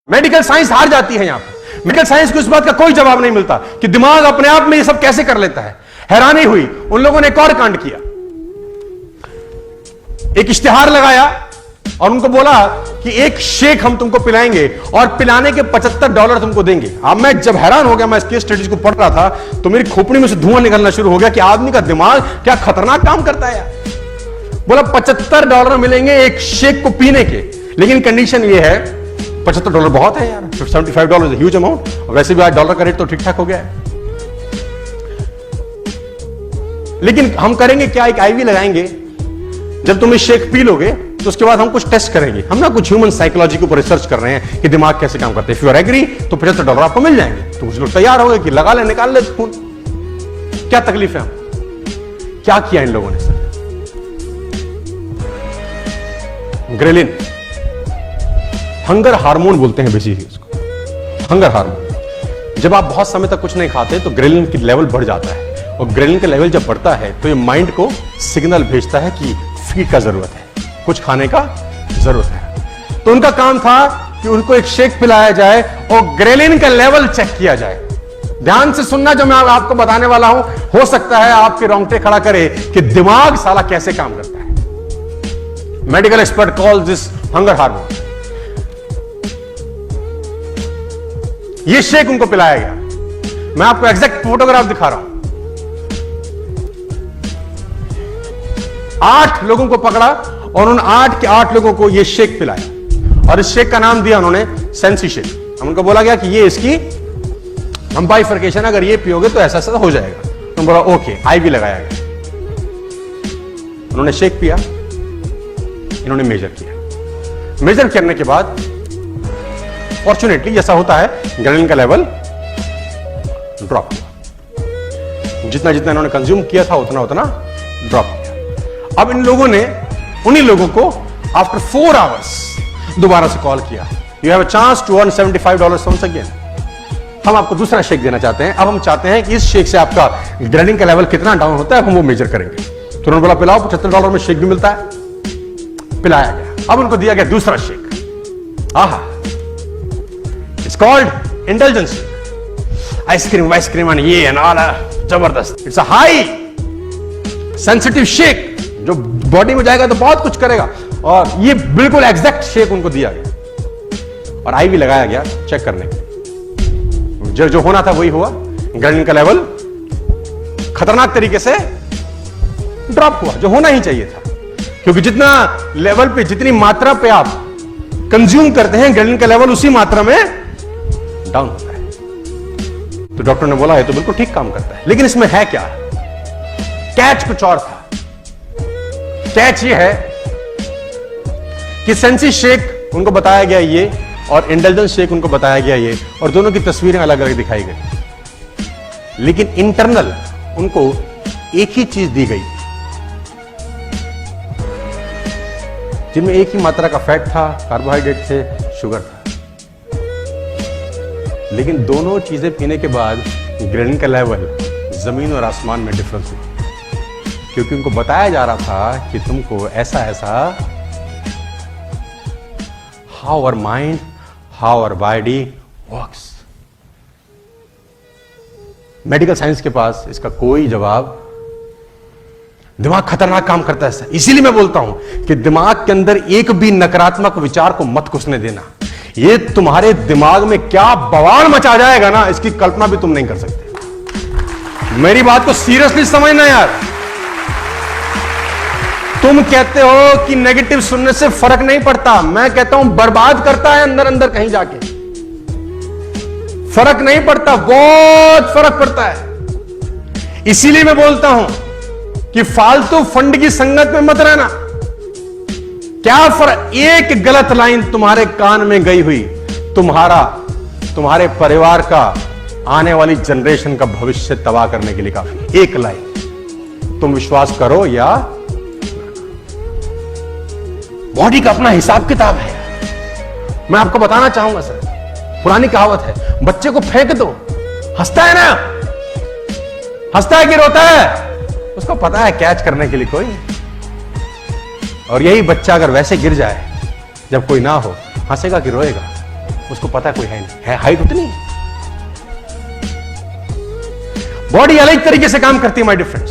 Medical science हार जाती है यहां पर। मेडिकल साइंस को इस बात का कोई जवाब नहीं मिलता कि दिमाग अपने आप में ये सब कैसे कर लेता है। हैरानी हुई, उन लोगों ने एक और कांड किया। एक इश्तिहार लगाया और उनको बोला कि एक शेक हम तुमको पिलाएंगे और पिलाने के $75 तुमको देंगे। अब मैं जब हैरान हो गया, मैं केस स्टडीज को पढ़ रहा था तो मेरी खोपड़ी में से धुआं निकलना शुरू हो गया कि आदमी का दिमाग क्या खतरनाक काम करता है यार। बोला $75 मिलेंगे एक शेक को पीने के, लेकिन कंडीशन ये है, $75 बहुत है यार, $75 ह्यूज अमाउंट, वैसे भी आज डॉलर का रेट तो ठीक ठाक हो गया है। लेकिन हम करेंगे क्या, एक आईवी लगाएंगे, जब तुम इस शेक पी लोगे तो उसके बाद हम कुछ टेस्ट करेंगे। हम ना कुछ ह्यूमन साइकोलॉजी के ऊपर रिसर्च कर रहे हैं कि दिमाग कैसे काम करते हैं। इफ यू आर एग्री तो $75 आपको मिल जाएंगे। तो कुछ लोग तैयार हो गए कि लगा ले, निकाल ले खून, क्या तकलीफ है। हम क्या किया इन लोगों ने सर, ग्रेलिन, हंगर हार्मोन बोलते हैं बेसिकली इसको, हंगर हार्मोन। जब आप बहुत समय तक कुछ नहीं खाते तो ग्रेलिन की लेवल बढ़ जाता है, और ग्रेलिन का लेवल जब बढ़ता है तो ये माइंड को सिग्नल भेजता है कि फीड का जरूरत है, कुछ खाने का जरूरत है। तो उनका काम था कि उनको एक शेक पिलाया जाए और ग्रेलिन का लेवल चेक किया जाए। ध्यान से सुनना जो मैं आपको बताने वाला हूं, हो सकता है आपके रोंगटे खड़ा करे कि दिमाग साला कैसे काम करता है। Medical expert call this hunger hormone. ये शेक उनको पिलाया गया। मैं आपको एग्जैक्ट फोटोग्राफ दिखा रहा हूं। 8 लोगों को पकड़ा और उन 8 के 8 लोगों को यह शेक पिलाया, और इस शेक का नाम दिया उन्होंने सेंसी शेक। हम उनको बोला गया कि ये इसकी हम बाइफर्केशन, अगर ये पियोगे तो ऐसा ऐसा हो जाएगा। तो बोला ओके, आईवी लगाया गया। उन्होंने शेक पिया, इन्होंने मेजर किया। मेजर करने के बाद फॉर्चुनेटली जैसा होता है, ग्रेलिन का लेवल ड्रॉप हुआ। जितना जितना इन्होंने कंज्यूम किया था उतना उतना ड्रॉप किया। अब इन लोगों ने उन्हीं लोगों को आफ्टर 4 आवर्स दोबारा से कॉल किया, you have a chance to earn $75 once again। हम आपको दूसरा शेक देना चाहते हैं। अब हम चाहते हैं कि इस शेक से आपका ग्रेलिन का लेवल कितना डाउन होता है, हम वो मेजर करेंगे। तो उन्होंने बोला पिलाओ, $75 में शेक भी मिलता है। पिलाया गया। अब उनको दिया गया दूसरा शेक। आहा, it's called intelligence shake. Ice cream वाइसक्रीम एंड ये एंड ऑल, जबरदस्त। It's a high sensitive shake जो बॉडी में जाएगा तो बहुत कुछ करेगा, और ये बिल्कुल एग्जैक्ट शेक उनको दिया गया और आईवी लगाया गया चेक करने के। जो होना था वही हुआ। ग्रेलिन का लेवल खतरनाक तरीके से ड्रॉप हुआ, जो होना ही चाहिए था, क्योंकि जितना लेवल पे, जितनी मात्रा पे आप कंज्यूम करते हैं, ग्रेलिन का लेवल उसी मात्रा में डाउन होता है। तो डॉक्टर ने बोला ये तो बिल्कुल ठीक काम करता है, लेकिन इसमें है क्या, कैच कुछ और था। कैच ये है कि सेंसी शेक उनको बताया गया ये, और इंटेलिजेंस शेक उनको बताया गया ये, और दोनों की तस्वीरें अलग अलग दिखाई गई, लेकिन इंटरनल उनको एक ही चीज दी गई, जिनमें एक ही मात्रा का फैट था, कार्बोहाइड्रेट थे, शुगर था। लेकिन दोनों चीजें पीने के बाद ग्रेलिन का लेवल जमीन और आसमान में डिफरेंस हुआ, क्योंकि उनको बताया जा रहा था कि तुमको ऐसा ऐसा, how our mind, how our body works. Medical science के पास इसका कोई जवाब। दिमाग खतरनाक काम करता है, इसीलिए मैं बोलता हूं कि दिमाग के अंदर एक भी नकारात्मक विचार को मत घुसने देना। ये तुम्हारे दिमाग में क्या बवाल मचा जाएगा ना, इसकी कल्पना भी तुम नहीं कर सकते। मेरी बात को सीरियसली समझना यार। तुम कहते हो कि नेगेटिव सुनने से फर्क नहीं पड़ता, मैं कहता हूं बर्बाद करता है अंदर अंदर कहीं जाके। फर्क नहीं पड़ता, बहुत फर्क पड़ता है। इसीलिए मैं बोलता हूं कि फालतू फंड की संगत में मत रहना। क्या फर्क, एक गलत लाइन तुम्हारे कान में गई हुई, तुम्हारे परिवार का, आने वाली जनरेशन का भविष्य तबाह करने के लिए काफी। एक लाइन, तुम विश्वास करो या, बॉडी का अपना हिसाब किताब है। मैं आपको बताना चाहूंगा सर, पुरानी कहावत है, बच्चे को फेंक दो, हंसता है ना, हंसता है कि रोता है, उसको पता है कैच करने के लिए कोई। और यही बच्चा अगर वैसे गिर जाए जब कोई ना हो, हंसेगा कि रोएगा? उसको पता कोई है नहीं, है हाइट उतनी है। बॉडी अलग तरीके से काम करती है माय डियर फ्रेंड्स।